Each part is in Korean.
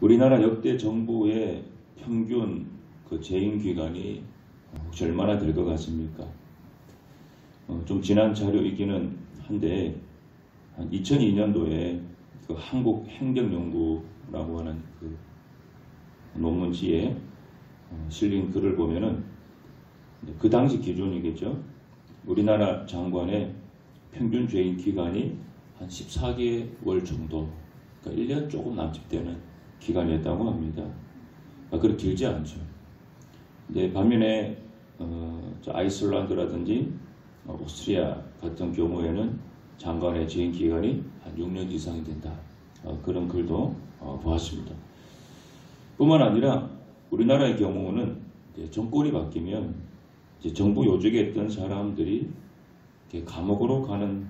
우리나라 역대 정부의 평균 그 재임 기간이 혹시 얼마나 될 것 같습니까? 좀 지난 자료이기는 한데 한 2002년도에 그 한국행정연구라고 하는 그 논문지에 실린 글을 보면은 그 당시 기준이겠죠. 우리나라 장관의 평균 재임 기간이 한 14개월 정도, 그러니까 1년 조금 남짓되는 기간이었다고 합니다. 그렇게 길지 않죠. 근데 반면에 아이슬란드라든지 오스트리아 같은 경우에는 장관의 재임 기간이 한 6년 이상이 된다. 그런 글도 보았습니다. 뿐만 아니라 우리나라의 경우는 정권이 바뀌면 정부 요직에 있던 사람들이 감옥으로 가는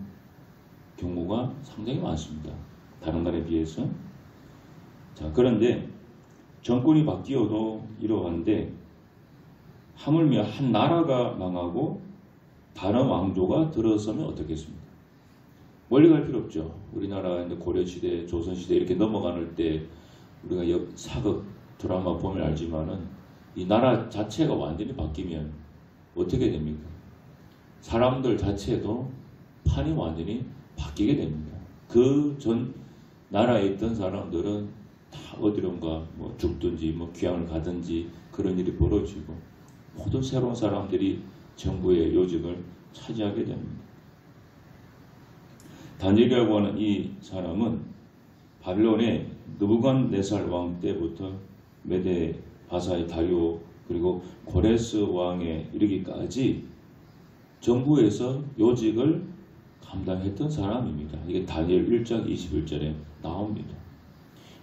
경우가 상당히 많습니다. 다른 나라에 비해서. 자, 그런데 정권이 바뀌어도 이러한데 하물며 한 나라가 망하고 다른 왕조가 들어서면 어떻겠습니까? 멀리 갈 필요 없죠. 우리나라 고려시대, 조선시대 이렇게 넘어가는 때 우리가 사극 드라마 보면 알지만은 이 나라 자체가 완전히 바뀌면 어떻게 됩니까? 사람들 자체도 판이 완전히 바뀌게 됩니다. 그 전 나라에 있던 사람들은 다 어디론가 죽든지 귀향을 가든지 그런 일이 벌어지고 모든 새로운 사람들이 정부의 요직을 차지하게 됩니다. 다니엘이라고 하는 이 사람은 바빌론의 느부갓네살 왕 때부터 메데 바사의 다리오 그리고 고레스 왕에 이르기까지 정부에서 요직을 감당했던 사람입니다. 이게 다니엘 1장 21절에 나옵니다.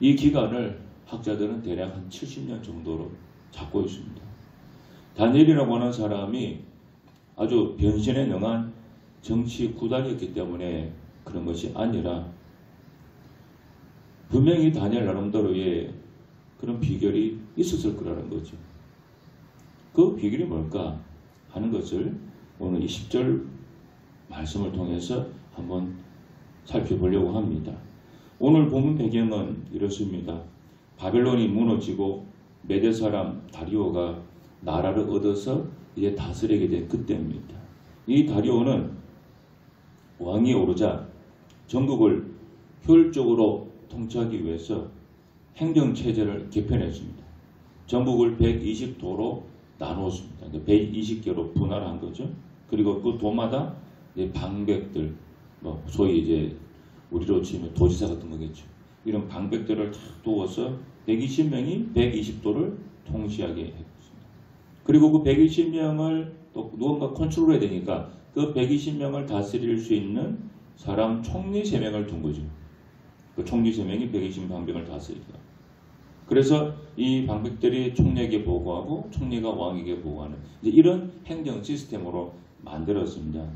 이 기간을 학자들은 대략 한 70년 정도로 잡고 있습니다. 다니엘이라고 하는 사람이 아주 변신에 능한 정치 구단이었기 때문에 그런 것이 아니라 분명히 다니엘 나름대로의 그런 비결이 있었을 거라는 거죠. 그 비결이 뭘까 하는 것을 오늘 이 10절 말씀을 통해서 한번 살펴보려고 합니다. 오늘 본문 배경은 이렇습니다. 바벨론이 무너지고 메대 사람 다리오가 나라를 얻어서 이제 다스리게 된 그때입니다. 이 다리오는 왕이 오르자 전국을 효율적으로 통치하기 위해서 행정체제를 개편했습니다. 전국을 120도로 나누었습니다. 120개로 분할한 거죠. 그리고 그 도마다 방백들, 소위 이제 우리로 치면 도지사 같은 거겠죠. 이런 방백들을 다 두어서 120명이 120도를 통치하게 했습니다. 그리고 그 120명을 또 누군가 컨트롤해야 되니까 그 120명을 다스릴 수 있는 사람 총리 3명을 둔 거죠. 그 총리 3명이 120 방백을 다스리다. 그래서 이 방백들이 총리에게 보고하고 총리가 왕에게 보고하는 이런 행정 시스템으로 만들었습니다.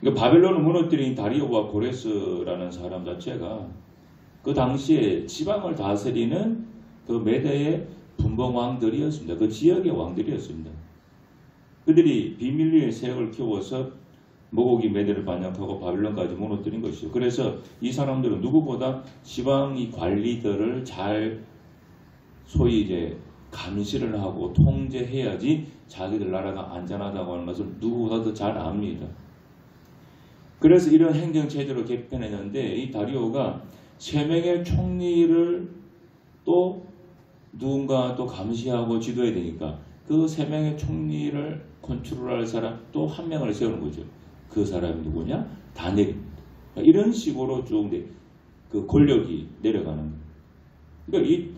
그러니까 바벨론을 무너뜨린 다리오와 고레스라는 사람 자체가 그 당시에 지방을 다스리는 그 메대의 분봉 왕들이었습니다. 그 지역의 왕들이었습니다. 그들이 비밀리에 세력을 키워서 모고기 메대를 반역하고 바벨론까지 무너뜨린 것이죠. 그래서 이 사람들은 누구보다 지방의 관리들을 잘 소위 이제 감시를 하고 통제해야지 자기들 나라가 안전하다고 하는 것을 누구보다도 잘 압니다. 그래서 이런 행정체제로 개편했는데 이 다리오가 3명의 총리를 또 누군가 또 감시하고 지도해야 되니까 그 3명의 총리를 컨트롤할 사람 또 1명을 세우는 거죠. 그 사람이 누구냐? 다니엘입니다. 이런 식으로 쭉 그 권력이 내려가는 거예요. 그러니까 이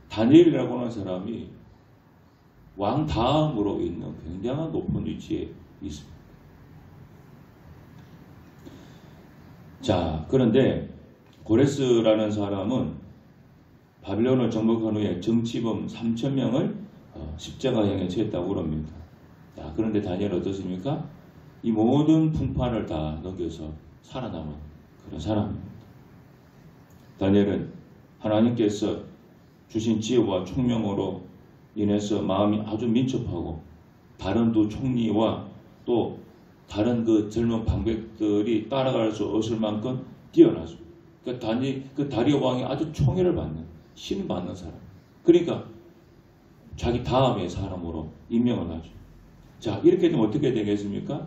다니엘이라고 하는 사람이 왕 다음으로 있는 굉장한 높은 위치에 있습니다. 자, 그런데 고레스라는 사람은 바빌론을 정복한 후에 정치범 3,000명을 십자가형에 처했다고 합니다. 자, 그런데 다니엘 어떻습니까? 이 모든 풍파를 다 넘겨서 살아남은 그런 사람입니다. 다니엘은 하나님께서 주신 지혜와 총명으로 인해서 마음이 아주 민첩하고 다른 두 총리와 또 다른 그 젊은 방백들이 따라갈 수 없을 만큼 뛰어났습니다. 그 다리오 왕이 아주 총애를 받는, 신을 받는 사람. 그러니까 자기 다음의 사람으로 임명을 하죠. 자, 이렇게 되면 어떻게 되겠습니까?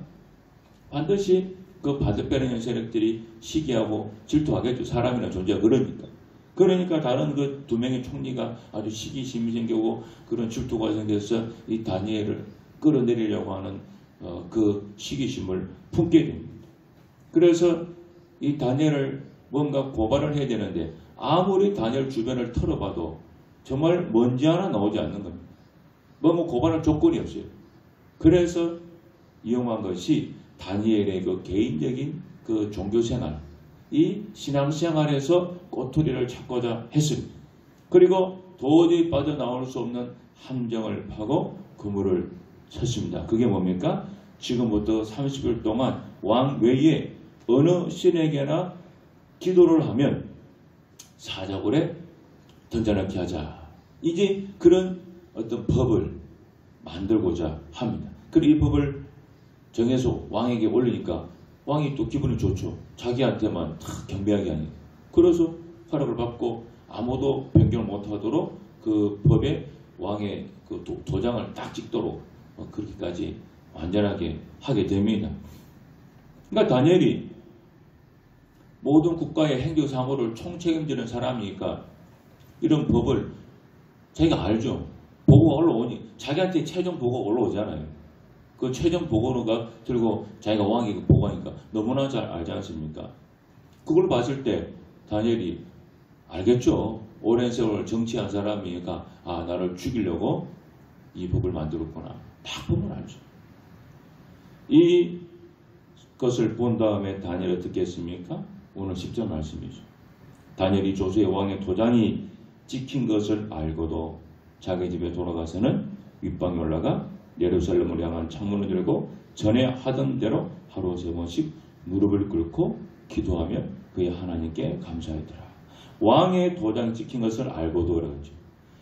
반드시 그 반대편의 세력들이 시기하고 질투하겠죠. 사람이나 존재가 그러니까. 그러니까 다른 그 두 명의 총리가 아주 시기심이 생기고 그런 질투가 생겨서 이 다니엘을 끌어내리려고 하는 그 시기심을 품게 됩니다. 그래서 이 다니엘을 뭔가 고발을 해야 되는데 아무리 다니엘 주변을 털어봐도 정말 먼지 하나 나오지 않는 겁니다. 뭐 고발할 조건이 없어요. 그래서 이용한 것이 다니엘의 그 개인적인 그 종교생활, 이 신앙생활에서 꼬투리를 찾고자 했습니다. 그리고 도저히 빠져나올 수 없는 함정을 파고 그물을 쳤습니다. 그게 뭡니까? 지금부터 30일 동안 왕 외에 어느 신에게나 기도를 하면 사자굴에 던져넣게 하자. 이제 그런 어떤 법을 만들고자 합니다. 그리고 이 법을 정해서 왕에게 올리니까 왕이 또 기분이 좋죠. 자기한테만 다 경배하게 하니까. 그래서 허락을 받고 아무도 변경을 못하도록 그 법에 왕의 그 도장을 딱 찍도록 그렇게까지 완전하게 하게 됩니다. 그러니까 다니엘이 모든 국가의 행정사무를 총책임지는 사람이니까 이런 법을 자기가 알죠. 보고가 올라오니 자기한테 최종 보고가 올라오잖아요. 그 최종 보고가 들고 자기가 왕에게 보고하니까 너무나 잘 알지 않습니까? 그걸 봤을 때 다니엘이 알겠죠. 오랜 세월 정치한 사람이니까 나를 죽이려고 이 법을 만들었구나. 딱 보면 알죠. 이 것을 본 다음에 다니엘이 어떻게 했습니까? 오늘 10절 말씀이죠. 다니엘이 조수의 왕의 도장이 찍힌 것을 알고도 자기 집에 돌아가서는 윗방에 올라가 예루살렘을 향한 창문을 열고 전에 하던 대로 하루 3번씩 무릎을 꿇고 기도하며 그의 하나님께 감사했더라. 왕의 도장이 찍힌 것을 알고도 그러죠.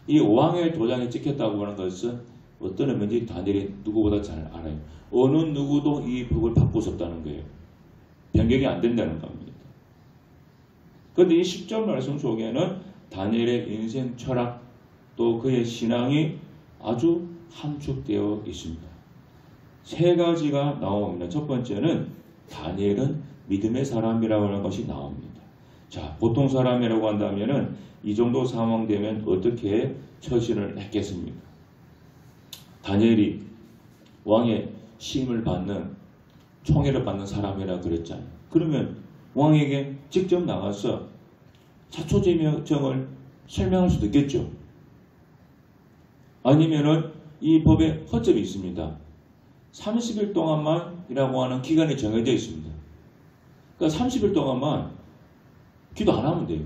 이 왕의 도장이 찍혔다고 하는 것은 어떤 의미인지 다니엘이 누구보다 잘 알아요. 어느 누구도 이 법을 바꿀 수 없다는 거예요. 변경이 안 된다는 겁니다. 그런데 이 10절 말씀 속에는 다니엘의 인생 철학 또 그의 신앙이 아주 함축되어 있습니다. 3가지가 나옵니다. 첫 번째는 다니엘은 믿음의 사람이라고 하는 것이 나옵니다. 자, 보통 사람이라고 한다면은 이 정도 상황되면 어떻게 처신을 했겠습니까? 다니엘이 왕의 시임을 받는 총애를 받는 사람이라 그랬잖아요. 그러면 왕에게 직접 나가서 자초지명을 설명할 수도 있겠죠. 아니면은 이 법에 허점이 있습니다. 30일 동안만이라고 하는 기간이 정해져 있습니다. 그러니까 30일 동안만 기도 안 하면 돼요.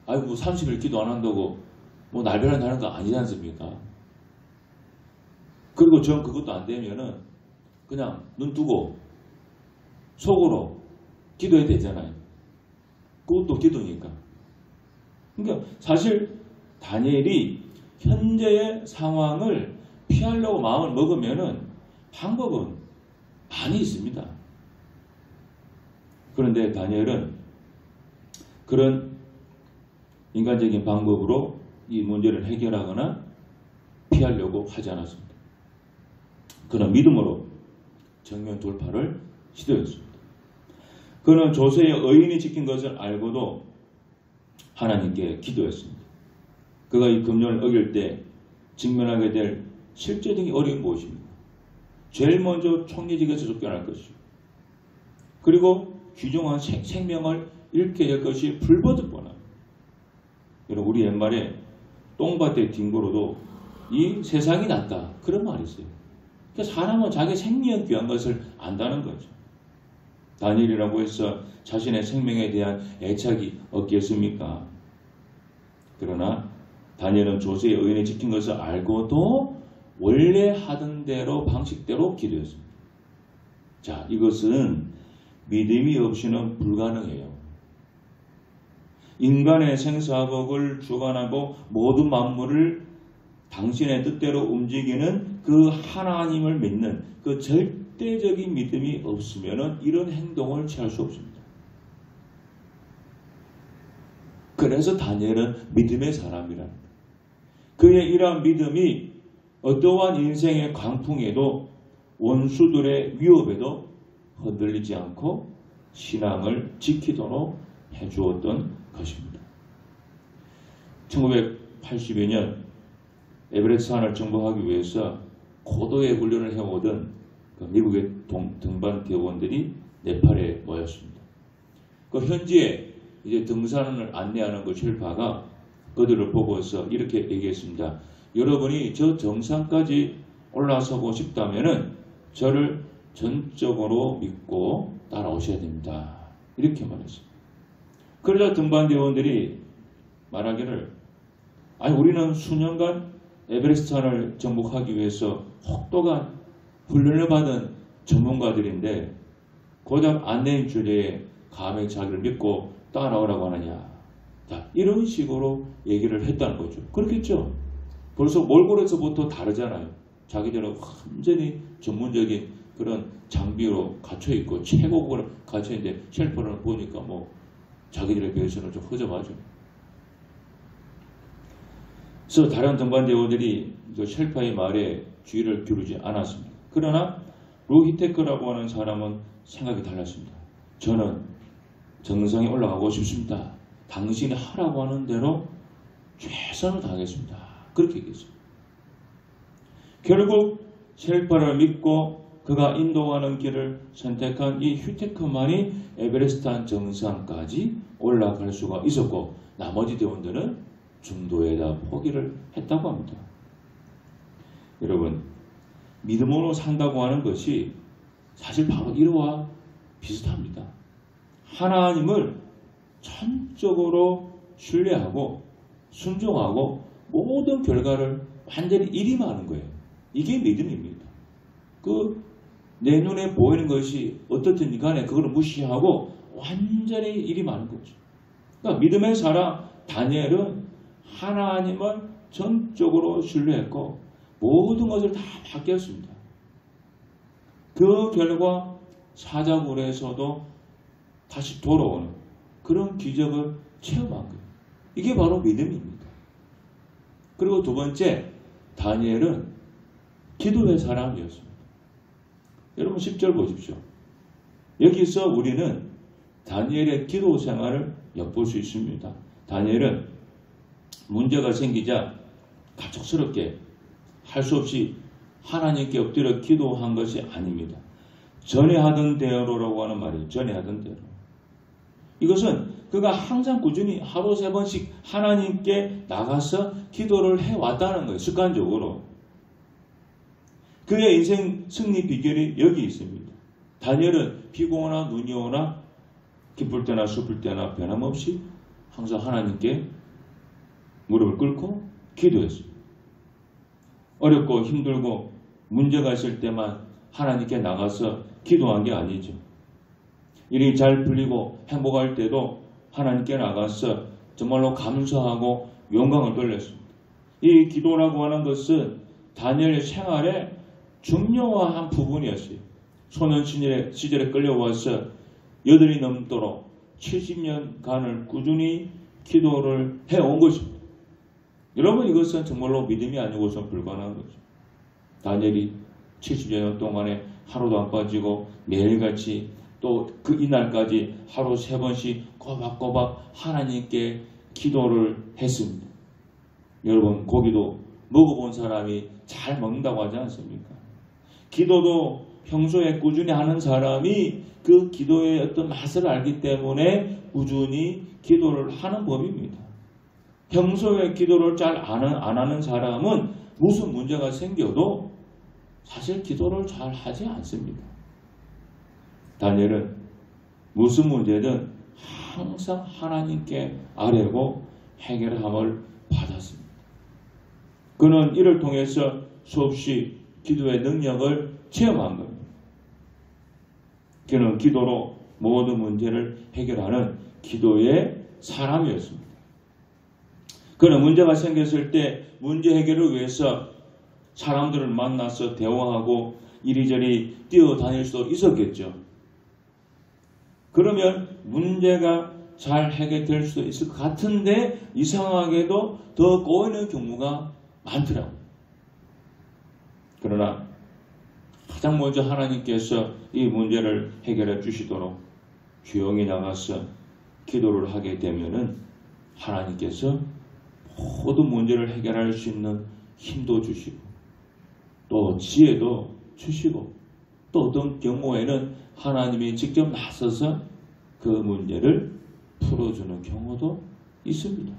아이고 30일 기도 안 한다고 뭐 날벼락나는 거 아니지 않습니까? 그리고 전 그것도 안 되면은 그냥 눈 뜨고 속으로 기도해야 되잖아요. 그것도 기도니까. 그러니까 사실 다니엘이 현재의 상황을 피하려고 마음을 먹으면은 방법은 많이 있습니다. 그런데 다니엘은 그런 인간적인 방법으로 이 문제를 해결하거나 피하려고 하지 않았습니다. 그는 믿음으로 정면 돌파를 시도했습니다. 그는 조세의 의인이 지킨 것을 알고도 하나님께 기도했습니다. 그가 이 금령을 어길 때 직면하게 될 실제적인 어려움이 무엇입니까? 제일 먼저 총리직에서 쫓겨날 것이고, 그리고 귀중한 생명을 잃게 될 것이 불보듯 뻔합니다. 여러분, 우리 옛말에 똥밭에 뒹굴어도 이 세상이 낫다, 그런 말이 있어요. 그러니까 사람은 자기 생명 귀한 것을 안다는 거죠. 다니엘이라고 해서 자신의 생명에 대한 애착이 없겠습니까? 그러나 다니엘은 조세의 의인을 지킨 것을 알고도 원래 하던 대로 방식대로 기도했습니다. 자, 이것은 믿음이 없이는 불가능해요. 인간의 생사복을 주관하고 모든 만물을 당신의 뜻대로 움직이는 그 하나님을 믿는 그 절대적인 믿음이 없으면 이런 행동을 취할 수 없습니다. 그래서 다니엘은 믿음의 사람이라는 거예요. 그의 이러한 믿음이 어떠한 인생의 광풍에도 원수들의 위협에도 흔들리지 않고 신앙을 지키도록 해주었던 것입니다. 1982년 에베레스트 산을 정복하기 위해서 고도의 훈련을 해오던 미국의 등반 대원들이 네팔에 모였습니다. 그 현지에 이제 등산을 안내하는 그 쉘파가 그들을 보고서 이렇게 얘기했습니다. 여러분이 저 정상까지 올라서고 싶다면은 저를 전적으로 믿고 따라오셔야 됩니다. 이렇게 말했습니다. 그러자 등반 대원들이 말하기를 아니 우리는 수년간 에베레스트 산을 정복하기 위해서 혹독한 훈련을 받은 전문가들인데 고작 안내인 주제에 감히 자기를 믿고 따라오라고 하느냐. 자, 이런 식으로 얘기를 했다는 거죠. 그렇겠죠. 벌써 몰골에서부터 다르잖아요. 자기들은 완전히 전문적인 그런 장비로 갖춰있고 최고급을 갖춰있는데 쉘퍼를 보니까 뭐 자기들에 비해서는 좀 허접하죠. 그래서 다른 등반대원들이 쉘파의 말에 주의를 기울이지 않았습니다. 그러나 루히테크라고 하는 사람은 생각이 달랐습니다. 저는 정상에 올라가고 싶습니다. 당신이 하라고 하는 대로 최선을 다하겠습니다. 그렇게 얘기했습니다. 결국 쉘파를 믿고 그가 인도하는 길을 선택한 이 휴테크만이 에베레스트 정상까지 올라갈 수가 있었고 나머지 대원들은 중도에다 포기를 했다고 합니다. 여러분, 믿음으로 산다고 하는 것이 사실 바로 이와 비슷합니다. 하나님을 전적으로 신뢰하고 순종하고 모든 결과를 완전히 일임하는 거예요. 이게 믿음입니다. 내 눈에 보이는 것이 어떻든 간에 그걸 무시하고 완전히 일임하는 거죠. 그러니까 믿음의 사람 다니엘은 하나님을 전적으로 신뢰했고 모든 것을 다 맡겼습니다. 그 결과 사자굴에서도 다시 돌아오는 그런 기적을 체험한 거예요. 이게 바로 믿음입니다. 그리고 두 번째, 다니엘은 기도의 사람이었습니다. 여러분 10절 보십시오. 여기서 우리는 다니엘의 기도 생활을 엿볼 수 있습니다. 다니엘은 문제가 생기자 갑작스럽게 할 수 없이 하나님께 엎드려 기도한 것이 아닙니다. 전에 하던 대로라고 하는 말이에요. 전에 하던 대로. 이것은 그가 항상 꾸준히 하루 3번씩 하나님께 나가서 기도를 해왔다는 거예요. 습관적으로. 그의 인생 승리 비결이 여기 있습니다. 다니엘은 비가 오나 눈이 오나 기쁠 때나 슬플 때나 변함없이 항상 하나님께 무릎을 꿇고 기도했습니다. 어렵고 힘들고 문제가 있을 때만 하나님께 나가서 기도한 게 아니죠. 일이 잘 풀리고 행복할 때도 하나님께 나가서 정말로 감사하고 영광을 돌렸습니다. 이 기도라고 하는 것은 다니엘의 생활의 중요한 부분이었어요. 소년 시절에 끌려와서 8이 넘도록 70년간을 꾸준히 기도를 해온 것입니다. 여러분 이것은 정말로 믿음이 아니고선 불가능한 거죠. 다니엘이 70년 동안에 하루도 안 빠지고 매일같이 또 그 이날까지 하루 3번씩 꼬박꼬박 하나님께 기도를 했습니다. 여러분 고기도 먹어본 사람이 잘 먹는다고 하지 않습니까? 기도도 평소에 꾸준히 하는 사람이 그 기도의 어떤 맛을 알기 때문에 꾸준히 기도를 하는 법입니다. 평소에 기도를 잘 안 하는 사람은 무슨 문제가 생겨도 사실 기도를 잘 하지 않습니다. 다니엘은 무슨 문제든 항상 하나님께 아뢰고 해결함을 받았습니다. 그는 이를 통해서 수없이 기도의 능력을 체험한 겁니다. 그는 기도로 모든 문제를 해결하는 기도의 사람이었습니다. 그는 문제가 생겼을 때 문제 해결을 위해서 사람들을 만나서 대화하고 이리저리 뛰어다닐 수도 있었겠죠. 그러면 문제가 잘 해결될 수도 있을 것 같은데 이상하게도 더 꼬이는 경우가 많더라고요. 그러나 가장 먼저 하나님께서 이 문제를 해결해 주시도록 조용히 나가서 기도를 하게 되면은 하나님께서 모든 문제를 해결할 수 있는 힘도 주시고 또 지혜도 주시고 또 어떤 경우에는 하나님이 직접 나서서 그 문제를 풀어주는 경우도 있습니다.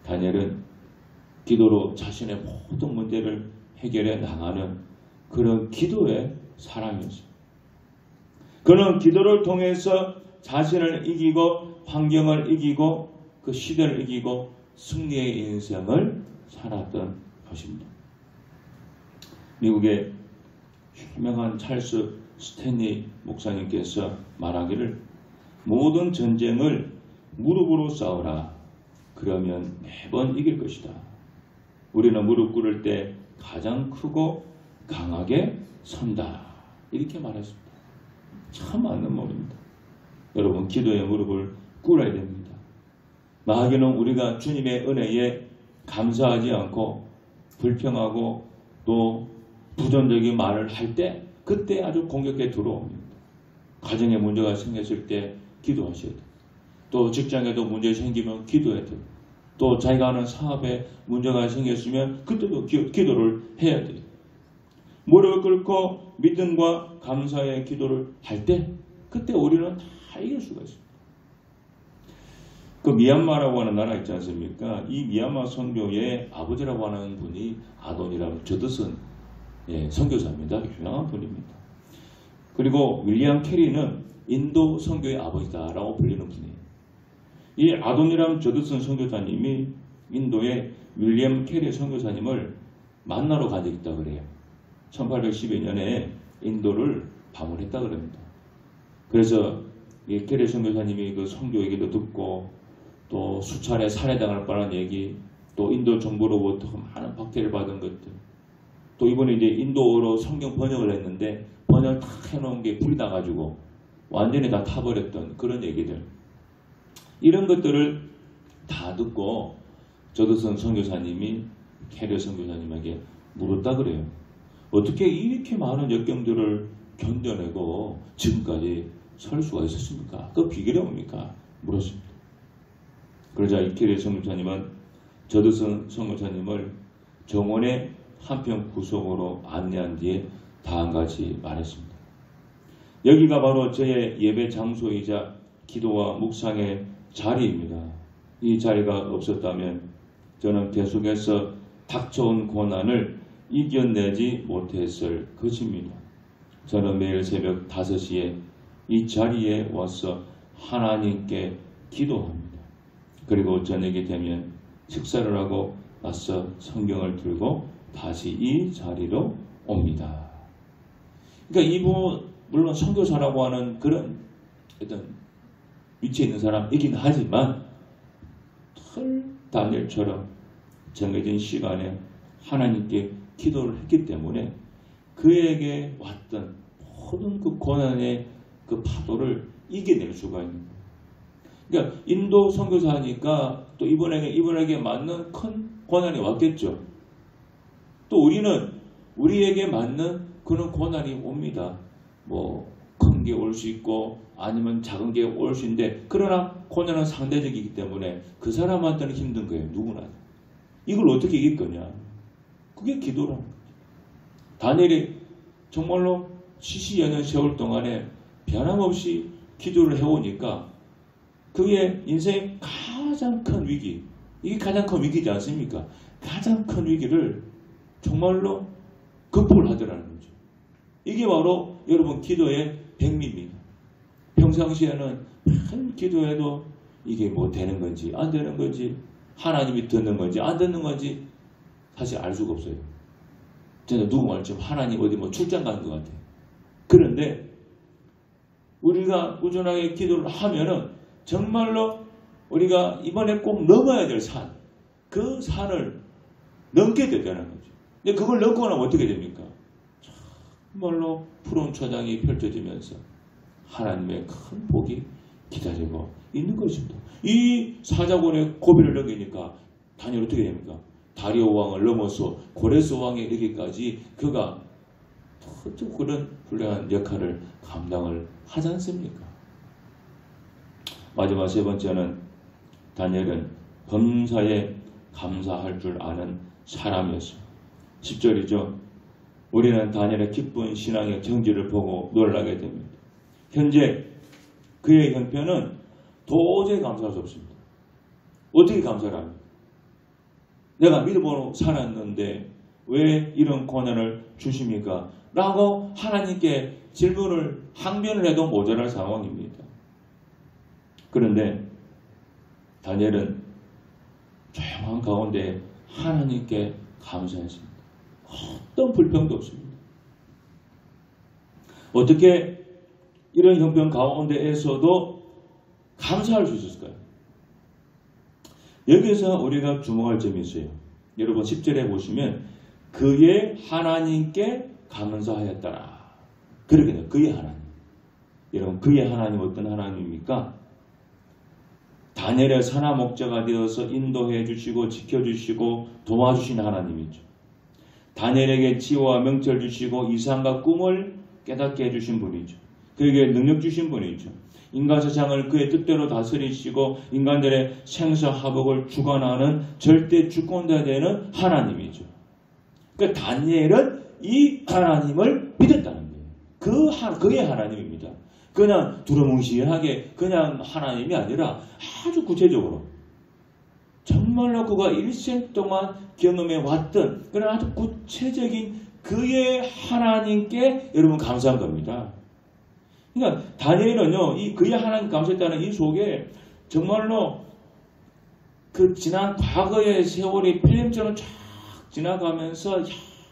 다니엘은 기도로 자신의 모든 문제를 해결해 나가는 그런 기도의 사람이었습니다. 그는 기도를 통해서 자신을 이기고 환경을 이기고 그 시대를 이기고 승리의 인생을 살았던 것입니다. 미국의 유명한 찰스 스탠리 목사님께서 말하기를 모든 전쟁을 무릎으로 싸우라. 그러면 매번 이길 것이다. 우리는 무릎 꿇을 때 가장 크고 강하게 선다. 이렇게 말했습니다. 참 맞는 말입니다. 여러분 기도의 무릎을 꿇어야 됩니다. 마귀는 우리가 주님의 은혜에 감사하지 않고 불평하고 또 부정적인 말을 할 때 그때 아주 공격해 들어옵니다. 가정에 문제가 생겼을 때 기도하셔야 돼요. 또 직장에도 문제 생기면 기도해야 돼요. 또 자기가 하는 사업에 문제가 생겼으면 그때도 기도를 해야 돼요. 무릎을 꿇고 믿음과 감사의 기도를 할 때 그때 우리는 다 이길 수가 있습니다. 그 미얀마라고 하는 나라 있지 않습니까? 이 미얀마 선교의 아버지라고 하는 분이 아돈이람 저드슨 선교사입니다. 유명한 분입니다. 그리고 윌리엄 캐리는 인도 선교의 아버지다라고 불리는 분이에요. 이 아돈이람 저드슨 선교사님이 인도의 윌리엄 캐리 선교사님을 만나러 간 적이 있다 그래요. 1812년에 인도를 방문했다 그럽니다. 그래서 이 캐리 선교사님이 그 선교 얘기도 듣고 또 수차례 살해당할 뻔한 얘기, 또 인도 정부로부터 많은 박해를 받은 것들, 또 이번에 이제 인도어로 성경 번역을 했는데 번역을 다 해놓은 게 불이 나가지고 완전히 다 타버렸던 그런 얘기들, 이런 것들을 다 듣고 저드슨 선교사님이 캐리 선교사님에게 물었다 그래요. 어떻게 이렇게 많은 역경들을 견뎌내고 지금까지 설 수가 있었습니까? 그 비결이 뭡니까? 물었습니다. 그러자 이 캐리 선교사님은 저드슨 선교사님을 정원의 한편 구석으로 안내한 뒤에 다음 같이 말했습니다. 여기가 바로 저의 예배 장소이자 기도와 묵상의 자리입니다. 이 자리가 없었다면 저는 계속해서 닥쳐온 고난을 이겨내지 못했을 것입니다. 저는 매일 새벽 5시에 이 자리에 와서 하나님께 기도합니다. 그리고 저녁이 되면 식사를 하고 나서 성경을 들고 다시 이 자리로 옵니다. 그러니까 이분 물론 선교사라고 하는 그런 어떤 위치에 있는 사람이긴 하지만 다니엘처럼 정해진 시간에 하나님께 기도를 했기 때문에 그에게 왔던 모든 그 고난의 그 파도를 이겨낼 수가 있는 거예요. 그러니까 인도 선교사니까 또 이분에게 맞는 큰 고난이 왔겠죠. 또 우리에게 맞는 그런 고난이 옵니다. 뭐 큰 게 올 수 있고 아니면 작은 게 올 수 있는데 그러나 고난은 상대적이기 때문에 그 사람한테는 힘든 거예요. 누구나. 이걸 어떻게 이길 거냐. 그게 기도라는 거죠. 다니엘이 정말로 70여 년 세월 동안에 변함없이 기도를 해오니까 그의 인생의 가장 큰 위기, 이게 가장 큰 위기지 않습니까? 가장 큰 위기를 정말로 극복을 하더라는 거죠. 이게 바로 여러분 기도의 백미입니다. 평상시에는 큰 기도해도 이게 뭐 되는 건지 안 되는 건지 하나님이 듣는 건지 안 듣는 건지 사실 알 수가 없어요. 진짜 누구 말처럼 하나님 어디 뭐 출장 가는 것 같아요. 그런데 우리가 꾸준하게 기도를 하면은 정말로 우리가 이번에 꼭 넘어야 될 산, 그 산을 넘게 되잖아요. 근데 그걸 넘고 나면 어떻게 됩니까? 정말로 푸른 초장이 펼쳐지면서 하나님의 큰 복이 기다리고 있는 것입니다. 이 사자굴에 고비를 넘기니까 다니엘이 어떻게 됩니까? 다리오 왕을 넘어서 고레스 왕에 이르기까지 그가 그런 훌륭한 역할을 감당을 하지 않습니까? 마지막 세 번째는 다니엘은 범사에 감사할 줄 아는 사람이었습니다. 10절이죠. 우리는 다니엘의 기쁜 신앙의 정지를 보고 놀라게 됩니다. 현재 그의 형편은 도저히 감사할 수 없습니다. 어떻게 감사를 합니까? 내가 믿음으로 살았는데 왜 이런 고난을 주십니까? 라고 하나님께 질문을 항변을 해도 모자랄 상황입니다. 그런데 다니엘은 조용한 가운데 하나님께 감사했습니다. 어떤 불평도 없습니다. 어떻게 이런 형편 가운데에서도 감사할 수 있었을까요? 여기서 우리가 주목할 점이 있어요. 여러분 10절에 보시면 그의 하나님께 감사하였더라. 그러게 돼요. 그의 하나님. 여러분 그의 하나님 어떤 하나님입니까? 다니엘의 산하 목자가 되어서 인도해 주시고 지켜주시고 도와주신 하나님이죠. 다니엘에게 지혜와 명철 주시고 이상과 꿈을 깨닫게 해주신 분이죠. 그에게 능력 주신 분이죠. 인간 세상을 그의 뜻대로 다스리시고 인간들의 생사화복을 주관하는 절대 주권자 되는 하나님이죠. 그러니까 다니엘은 이 하나님을 믿었다는 거예요. 그의 하나님입니다. 그냥 두루뭉실하게 그냥 하나님이 아니라 아주 구체적으로 정말로 그가 일생 동안 경험해 왔던 그런 아주 구체적인 그의 하나님께 여러분 감사한 겁니다. 그러니까 다니엘은요, 이 그의 하나님 감사했다는 이 속에 정말로 그 지난 과거의 세월이 필름처럼 쫙 지나가면서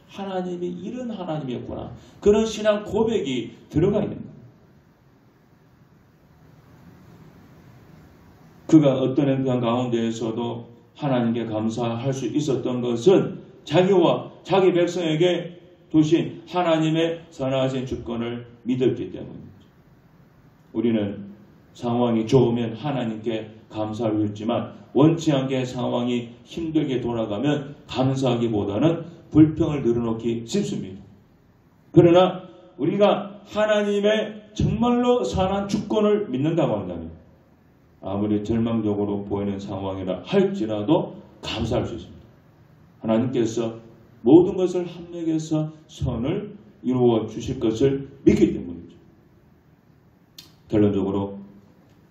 하나님이 이런 하나님이었구나. 그런 신앙 고백이 들어가 있는 거예요. 그가 어떤 행편 가운데에서도 하나님께 감사할 수 있었던 것은 자기와 자기 백성에게 두신 하나님의 선하신 주권을 믿었기 때문입니다. 우리는 상황이 좋으면 하나님께 감사를 했지만 원치 않게 상황이 힘들게 돌아가면 감사하기보다는 불평을 늘어놓기 쉽습니다. 그러나 우리가 하나님의 정말로 선한 주권을 믿는다고 한다면 아무리 절망적으로 보이는 상황이라 할지라도 감사할 수 있습니다. 하나님께서 모든 것을 합력해서 선을 이루어 주실 것을 믿기 때문이죠. 결론적으로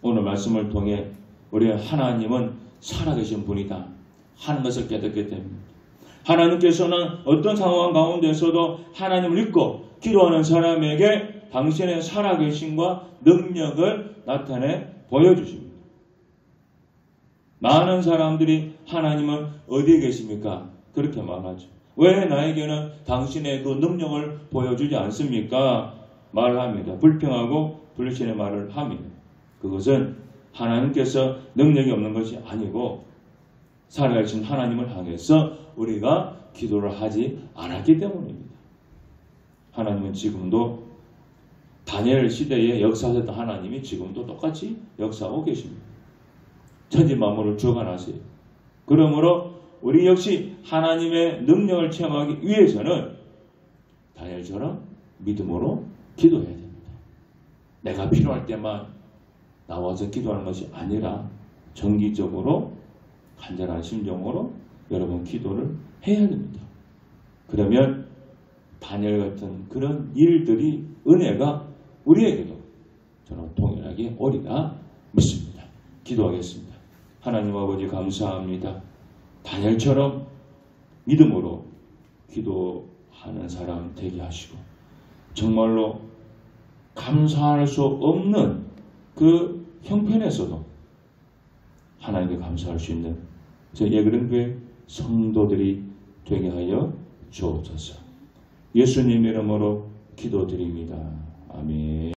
오늘 말씀을 통해 우리 하나님은 살아계신 분이다 하는 것을 깨닫게 됩니다. 하나님께서는 어떤 상황 가운데서도 하나님을 믿고 기도하는 사람에게 당신의 살아계심과 능력을 나타내 보여주십니다. 많은 사람들이 하나님은 어디에 계십니까? 그렇게 말하죠. 왜 나에게는 당신의 그 능력을 보여주지 않습니까? 말합니다. 불평하고 불신의 말을 합니다. 그것은 하나님께서 능력이 없는 것이 아니고 살아계신 하나님을 향해서 우리가 기도를 하지 않았기 때문입니다. 하나님은 지금도 다니엘 시대에 역사하셨던 하나님이 지금도 똑같이 역사하고 계십니다. 천지 만물을 주관하세요. 그러므로 우리 역시 하나님의 능력을 체험하기 위해서는 다니엘처럼 믿음으로 기도해야 됩니다. 내가 필요할 때만 나와서 기도하는 것이 아니라 정기적으로 간절한 심정으로 여러분 기도를 해야 됩니다. 그러면 다니엘 같은 그런 일들이 은혜가 우리에게도 저는 동일하게 오리라 믿습니다. 기도하겠습니다. 하나님 아버지 감사합니다. 다니엘처럼 믿음으로 기도하는 사람 되게 하시고 정말로 감사할 수 없는 그 형편에서도 하나님께 감사할 수 있는 저희 예그른교회 성도들이 되게 하여 주옵소서. 예수님 이름으로 기도드립니다. 아멘.